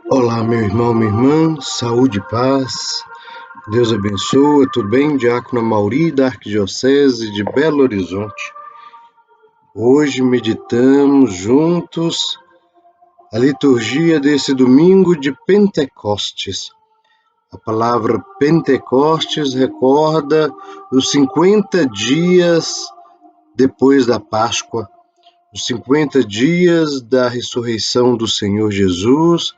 Olá, meu irmão, minha irmã, saúde e paz, Deus abençoe, tudo bem? Diácono Amauri, da Arquidiocese de Belo Horizonte. Hoje meditamos juntos a liturgia desse domingo de Pentecostes. A palavra Pentecostes recorda os 50 dias depois da Páscoa, os 50 dias da ressurreição do Senhor Jesus,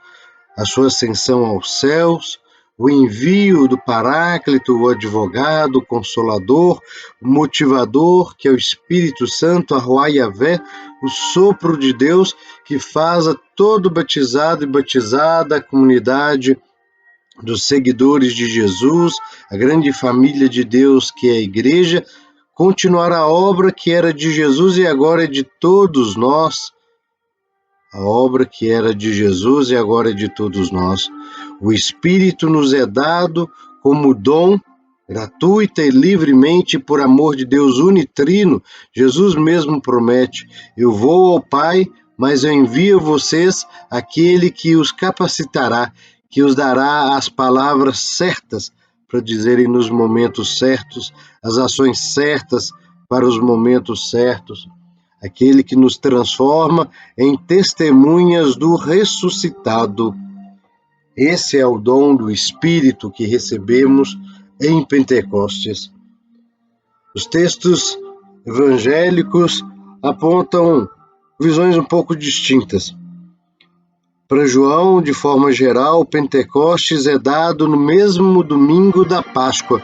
a sua ascensão aos céus, o envio do Paráclito, o advogado, o consolador, o motivador, que é o Espírito Santo, a Ruá Yahvé, o sopro de Deus, que faz a todo batizado e batizada, a comunidade dos seguidores de Jesus, a grande família de Deus que é a Igreja, continuar a obra que era de Jesus e agora é de todos nós, a obra que era de Jesus e agora é de todos nós. O Espírito nos é dado como dom, gratuita e livremente, por amor de Deus unitrino. Jesus mesmo promete: eu vou ao Pai, mas eu envio a vocês aquele que os capacitará, que os dará as palavras certas para dizerem nos momentos certos, as ações certas para os momentos certos. Aquele que nos transforma em testemunhas do ressuscitado. Esse é o dom do Espírito que recebemos em Pentecostes. Os textos evangélicos apontam visões um pouco distintas. Para João, de forma geral, Pentecostes é dado no mesmo domingo da Páscoa.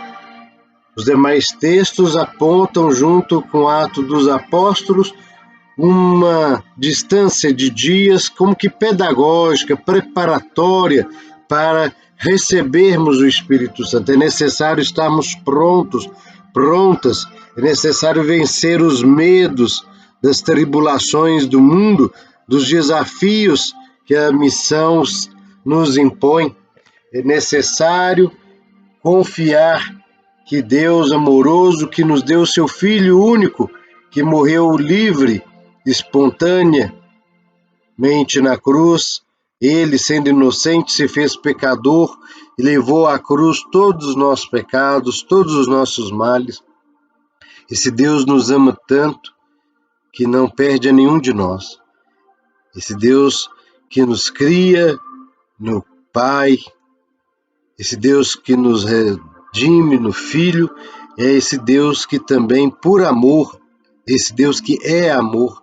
Os demais textos apontam, junto com o Atos dos Apóstolos, uma distância de dias como que pedagógica, preparatória para recebermos o Espírito Santo. É necessário estarmos prontas, é necessário vencer os medos das tribulações do mundo, dos desafios que a missão nos impõe. É necessário confiar que Deus amoroso, que nos deu seu Filho único, que morreu livre, espontaneamente na cruz, ele, sendo inocente, se fez pecador e levou à cruz todos os nossos pecados, todos os nossos males. Esse Deus nos ama tanto que não perde a nenhum de nós. Esse Deus que nos cria no Pai, esse Deus que nos redime no Filho, é esse Deus que também, por amor, esse Deus que é amor,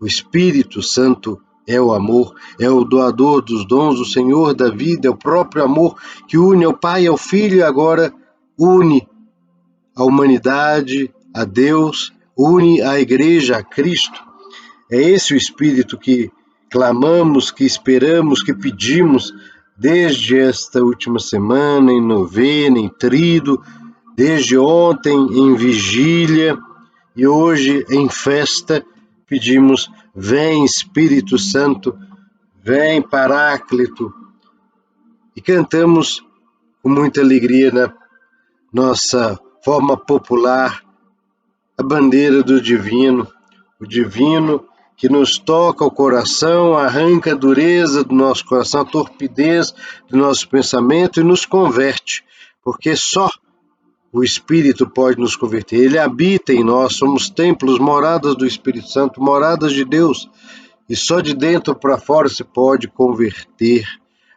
o Espírito Santo é o amor, é o doador dos dons, o Senhor da vida, é o próprio amor que une ao Pai e ao Filho e agora une a humanidade a Deus, une a Igreja a Cristo. É esse o Espírito que clamamos, que esperamos, que pedimos desde esta última semana, em novena, em tríduo, desde ontem em vigília e hoje em festa. Pedimos: vem Espírito Santo, vem Paráclito, e cantamos com muita alegria na nossa forma popular a bandeira do divino, o divino que nos toca o coração, arranca a dureza do nosso coração, a torpidez do nosso pensamento e nos converte, porque só o Espírito pode nos converter. Ele habita em nós, somos templos, moradas do Espírito Santo, moradas de Deus. E só de dentro para fora se pode converter,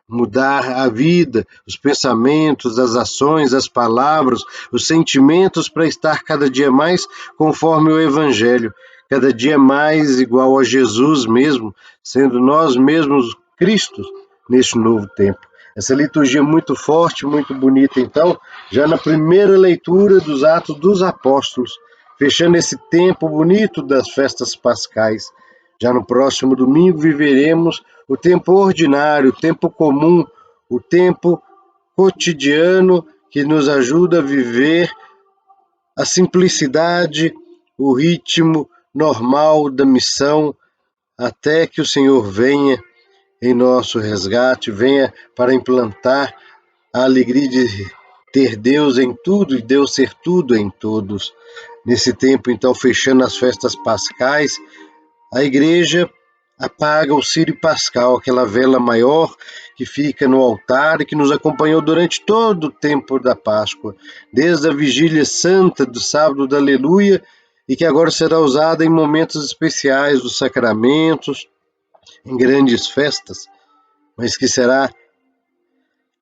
mudar a vida, os pensamentos, as ações, as palavras, os sentimentos para estar cada dia mais conforme o Evangelho, cada dia mais igual a Jesus mesmo, sendo nós mesmos Cristo neste novo tempo. Essa liturgia é muito forte, muito bonita, então, já na primeira leitura dos Atos dos Apóstolos, fechando esse tempo bonito das festas pascais. Já no próximo domingo viveremos o tempo ordinário, o tempo comum, o tempo cotidiano que nos ajuda a viver a simplicidade, o ritmo normal da missão, até que o Senhor venha em nosso resgate, venha para implantar a alegria de ter Deus em tudo e Deus ser tudo em todos. Nesse tempo, então, fechando as festas pascais, a igreja apaga o círio pascal, aquela vela maior que fica no altar e que nos acompanhou durante todo o tempo da Páscoa, desde a vigília santa do sábado da Aleluia, e que agora será usada em momentos especiais dos sacramentos, em grandes festas, mas que será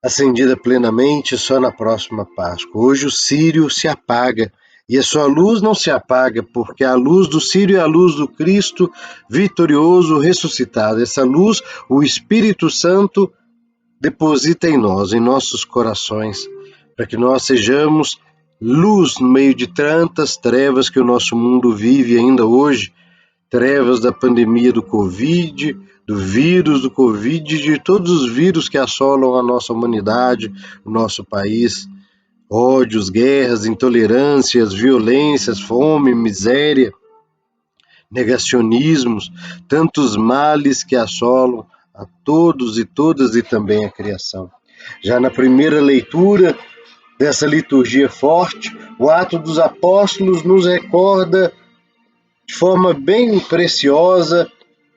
acendida plenamente só na próxima Páscoa. Hoje o círio se apaga e a sua luz não se apaga, porque a luz do círio é a luz do Cristo vitorioso ressuscitado. Essa luz, o Espírito Santo deposita em nós, em nossos corações, para que nós sejamos luz no meio de tantas trevas que o nosso mundo vive ainda hoje, trevas da pandemia do Covid, do vírus do Covid, de todos os vírus que assolam a nossa humanidade, o nosso país, ódios, guerras, intolerâncias, violências, fome, miséria, negacionismos, tantos males que assolam a todos e todas e também a criação. Já na primeira leitura dessa liturgia forte, o Atos dos Apóstolos nos recorda de forma bem preciosa,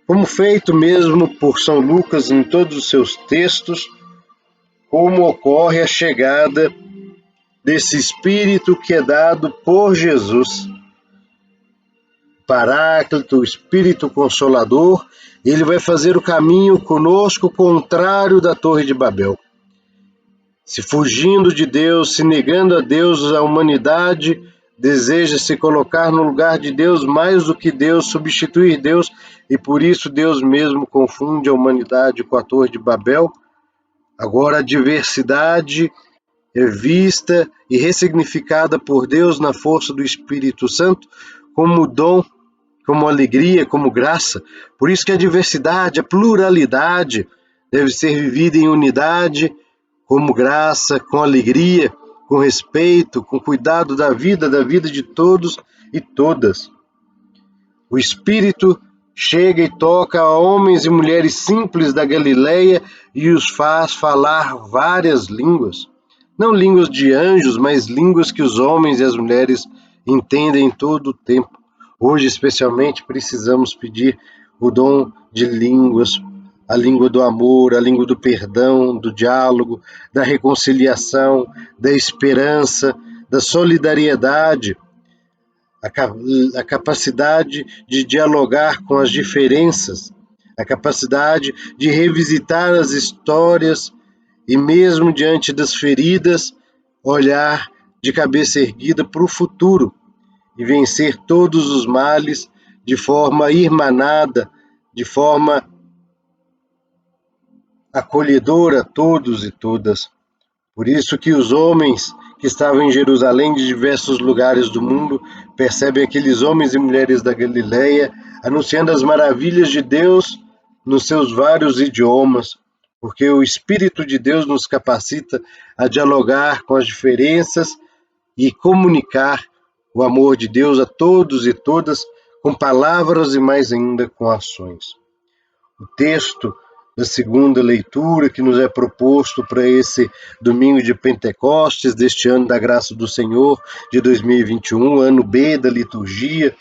como feito mesmo por São Lucas em todos os seus textos, como ocorre a chegada desse Espírito que é dado por Jesus. Paráclito, o Espírito Consolador, ele vai fazer o caminho conosco contrário da Torre de Babel. Se fugindo de Deus, se negando a Deus, a humanidade deseja se colocar no lugar de Deus mais do que Deus, substituir Deus, e por isso Deus mesmo confunde a humanidade com a Torre de Babel. Agora a diversidade é vista e ressignificada por Deus na força do Espírito Santo como dom, como alegria, como graça. Por isso que a diversidade, a pluralidade deve ser vivida em unidade, como graça, com alegria, com respeito, com cuidado da vida de todos e todas. O Espírito chega e toca a homens e mulheres simples da Galileia e os faz falar várias línguas. Não línguas de anjos, mas línguas que os homens e as mulheres entendem todo o tempo. Hoje, especialmente, precisamos pedir o dom de línguas, a língua do amor, a língua do perdão, do diálogo, da reconciliação, da esperança, da solidariedade, a capacidade de dialogar com as diferenças, a capacidade de revisitar as histórias e mesmo diante das feridas, olhar de cabeça erguida para o futuro e vencer todos os males de forma irmanada, de forma acolhedora a todos e todas. Por isso que os homens que estavam em Jerusalém de diversos lugares do mundo percebem aqueles homens e mulheres da Galileia anunciando as maravilhas de Deus nos seus vários idiomas, porque o Espírito de Deus nos capacita a dialogar com as diferenças e comunicar o amor de Deus a todos e todas com palavras e mais ainda com ações. O texto da segunda leitura que nos é proposto para esse domingo de Pentecostes, deste ano da graça do Senhor, de 2021, ano B da liturgia,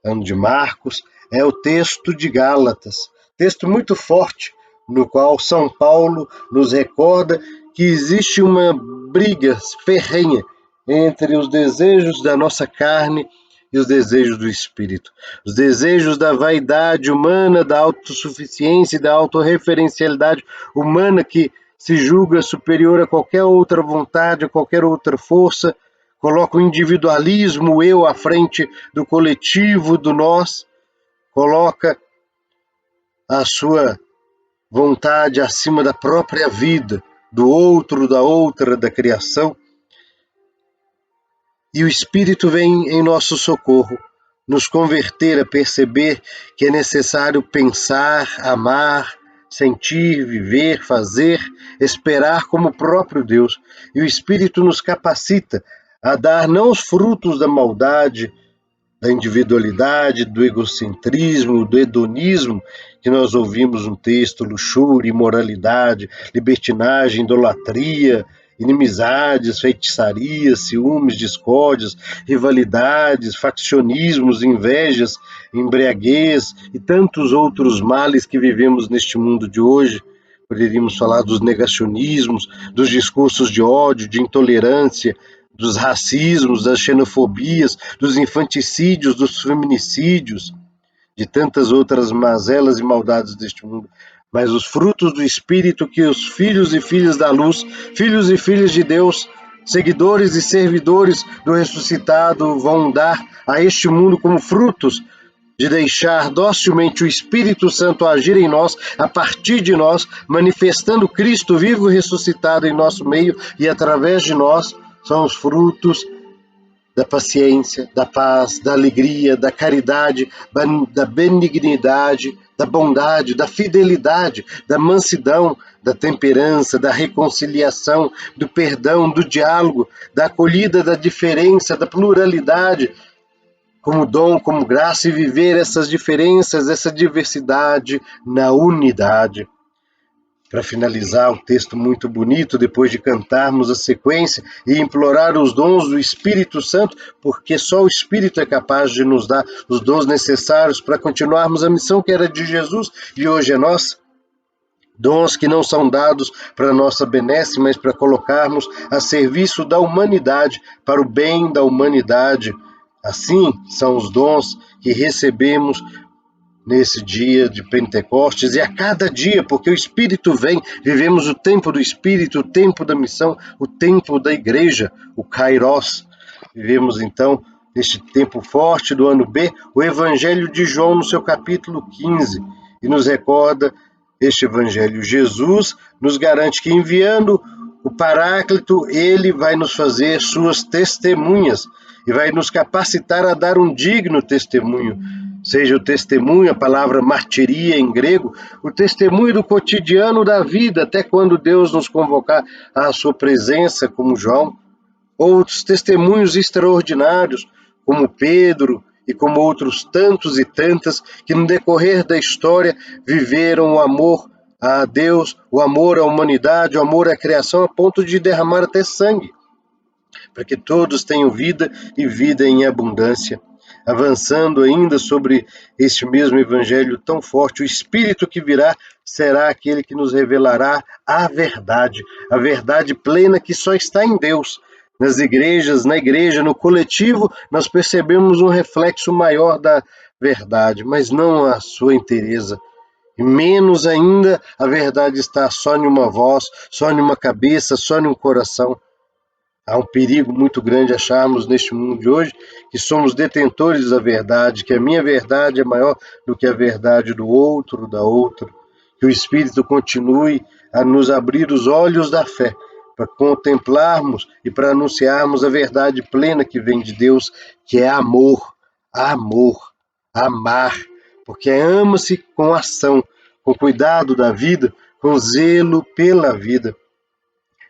ano de Marcos, é o texto de Gálatas, texto muito forte, no qual São Paulo nos recorda que existe uma briga ferrenha entre os desejos da nossa carne e os desejos do Espírito. Os desejos da vaidade humana, da autossuficiência e da autorreferencialidade humana que se julga superior a qualquer outra vontade, a qualquer outra força, coloca o individualismo, o eu à frente do coletivo, do nós, coloca a sua vontade acima da própria vida, do outro, da outra, da criação. E o Espírito vem em nosso socorro, nos converter a perceber que é necessário pensar, amar, sentir, viver, fazer, esperar como o próprio Deus. E o Espírito nos capacita a dar não os frutos da maldade, da individualidade, do egocentrismo, do hedonismo, que nós ouvimos no texto, luxúria, imoralidade, libertinagem, idolatria inimizades, feitiçarias, ciúmes, discórdias, rivalidades, faccionismos, invejas, embriaguez e tantos outros males que vivemos neste mundo de hoje. Poderíamos falar dos negacionismos, dos discursos de ódio, de intolerância, dos racismos, das xenofobias, dos infanticídios, dos feminicídios, de tantas outras mazelas e maldades deste mundo. Mas os frutos do Espírito que os filhos e filhas da luz, filhos e filhas de Deus, seguidores e servidores do ressuscitado vão dar a este mundo como frutos de deixar docilmente o Espírito Santo agir em nós, a partir de nós, manifestando Cristo vivo e ressuscitado em nosso meio e através de nós, são os frutos da paciência, da paz, da alegria, da caridade, da benignidade, da bondade, da fidelidade, da mansidão, da temperança, da reconciliação, do perdão, do diálogo, da acolhida, da diferença, da pluralidade, como dom, como graça, e viver essas diferenças, essa diversidade na unidade. Para finalizar, um texto muito bonito, depois de cantarmos a sequência e implorar os dons do Espírito Santo, porque só o Espírito é capaz de nos dar os dons necessários para continuarmos a missão que era de Jesus e hoje é nossa. Dons que não são dados para nossa benesse, mas para colocarmos a serviço da humanidade, para o bem da humanidade. Assim são os dons que recebemos nesse dia de Pentecostes e a cada dia, porque o Espírito vem, vivemos o tempo do Espírito, o tempo da missão, o tempo da igreja, o Kairos. Vivemos então, neste tempo forte do ano B, o Evangelho de João no seu capítulo 15 e nos recorda este Evangelho. Jesus nos garante que enviando o Paráclito, ele vai nos fazer suas testemunhas e vai nos capacitar a dar um digno testemunho. Seja o testemunho, a palavra martiria em grego, o testemunho do cotidiano da vida, até quando Deus nos convocar à sua presença, como João, ou os testemunhos extraordinários, como Pedro e como outros tantos e tantas, que no decorrer da história viveram o amor a Deus, o amor à humanidade, o amor à criação, a ponto de derramar até sangue, para que todos tenham vida e vida em abundância. Avançando ainda sobre este mesmo evangelho tão forte, o Espírito que virá será aquele que nos revelará a verdade plena que só está em Deus. Nas igrejas, na igreja, no coletivo, nós percebemos um reflexo maior da verdade, mas não a sua inteireza. E menos ainda a verdade está só em uma voz, só em uma cabeça, só em um coração. Há um perigo muito grande acharmos neste mundo de hoje que somos detentores da verdade, que a minha verdade é maior do que a verdade do outro, da outra. Que o Espírito continue a nos abrir os olhos da fé, para contemplarmos e para anunciarmos a verdade plena que vem de Deus, que é amor, amar, porque ama-se com ação, com cuidado da vida, com zelo pela vida.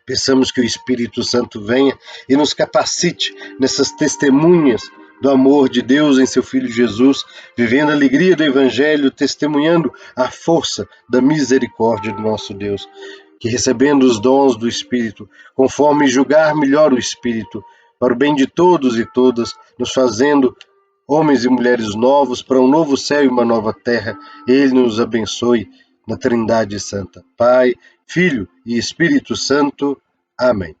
Peçamos que o Espírito Santo venha e nos capacite nessas testemunhas do amor de Deus em seu Filho Jesus, vivendo a alegria do Evangelho, testemunhando a força da misericórdia do nosso Deus. Que recebendo os dons do Espírito, conforme julgar melhor o Espírito, para o bem de todos e todas, nos fazendo homens e mulheres novos para um novo céu e uma nova terra, Ele nos abençoe na Trindade Santa, Pai, Filho e Espírito Santo. Amém.